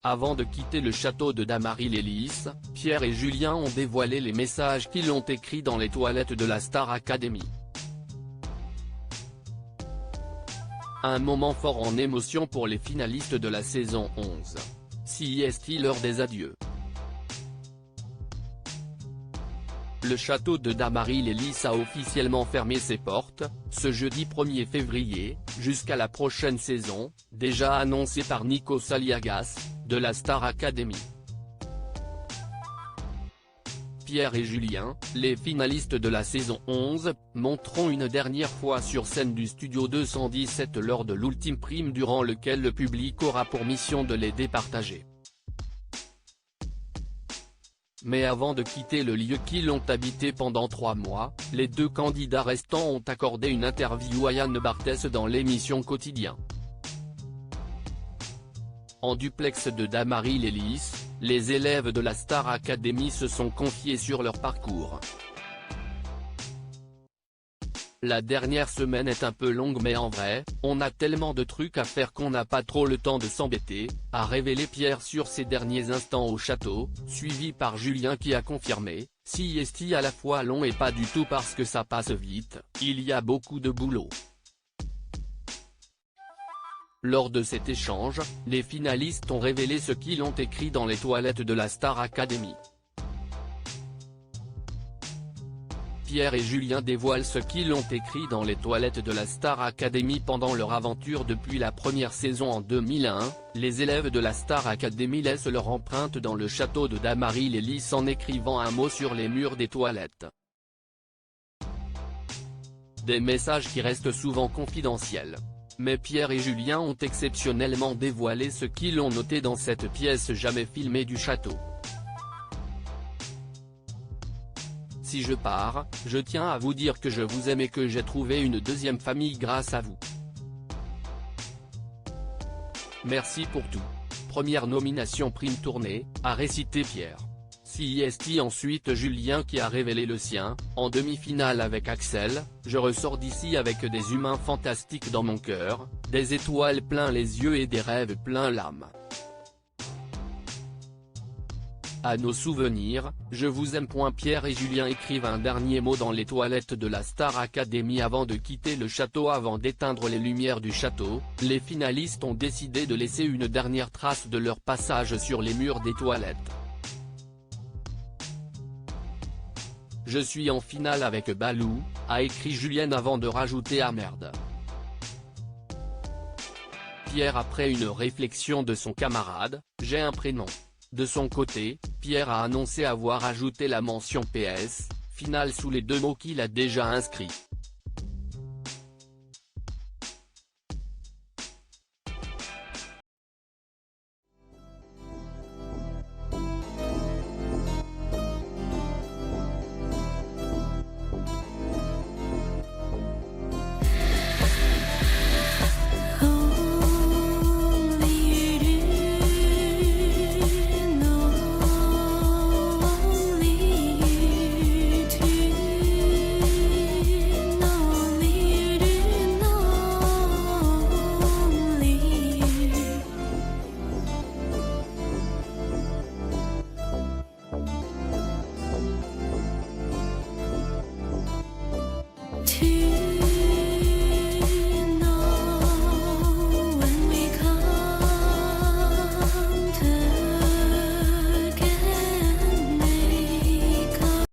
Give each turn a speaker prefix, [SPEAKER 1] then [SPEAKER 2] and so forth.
[SPEAKER 1] Avant de quitter le château de Damary-les-Lys, Pierre et Julien ont dévoilé les messages qu'ils ont écrits dans les toilettes de la Star Academy. Un moment fort en émotion pour les finalistes de la saison 11. C'est l'heure des adieux. Le château de Damary-les-Lys a officiellement fermé ses portes, ce jeudi 1er février, jusqu'à la prochaine saison, déjà annoncée par Nikos Aliagas, de la Star Academy. Pierre et Julien, les finalistes de la saison 11, monteront une dernière fois sur scène du studio 217 lors de l'ultime prime durant lequel le public aura pour mission de les départager. Mais avant de quitter le lieu qu'ils ont habité pendant 3 mois, les 2 candidats restants ont accordé une interview à Yann Barthès dans l'émission Quotidien. En duplex de Damary-les-Lys, les élèves de la Star Academy se sont confiés sur leur parcours. La dernière semaine est un peu longue mais en vrai, on a tellement de trucs à faire qu'on n'a pas trop le temps de s'embêter, a révélé Pierre sur ses derniers instants au château, suivi par Julien qui a confirmé, c'est à la fois long et pas du tout parce que ça passe vite, il y a beaucoup de boulot. Lors de cet échange, les finalistes ont révélé ce qu'ils ont écrit dans les toilettes de la Star Academy. Pierre et Julien dévoilent ce qu'ils ont écrit dans les toilettes de la Star Academy pendant leur aventure depuis la première saison en 2001, les élèves de la Star Academy laissent leur empreinte dans le château de Damary-les-Lys en écrivant un mot sur les murs des toilettes. Des messages qui restent souvent confidentiels. Mais Pierre et Julien ont exceptionnellement dévoilé ce qu'ils ont noté dans cette pièce jamais filmée du château. Si je pars, je tiens à vous dire que je vous aime et que j'ai trouvé une deuxième famille grâce à vous. Merci pour tout. Première nomination prime tournée, a récité Pierre. C'est ensuite Julien qui a révélé le sien, en demi-finale avec Axel, je ressors d'ici avec des humains fantastiques dans mon cœur, des étoiles plein les yeux et des rêves plein l'âme. À nos souvenirs, je vous aime. Pierre et Julien écrivent un dernier mot dans les toilettes de la Star Academy avant de quitter le château. Avant d'éteindre les lumières du château, les finalistes ont décidé de laisser une dernière trace de leur passage sur les murs des toilettes. Je suis en finale avec Balou, a écrit Julien avant de rajouter ah merde. Pierre après une réflexion de son camarade, j'ai un prénom. De son côté, Pierre a annoncé avoir ajouté la mention PS, finale sous les 2 mots qu'il a déjà inscrits.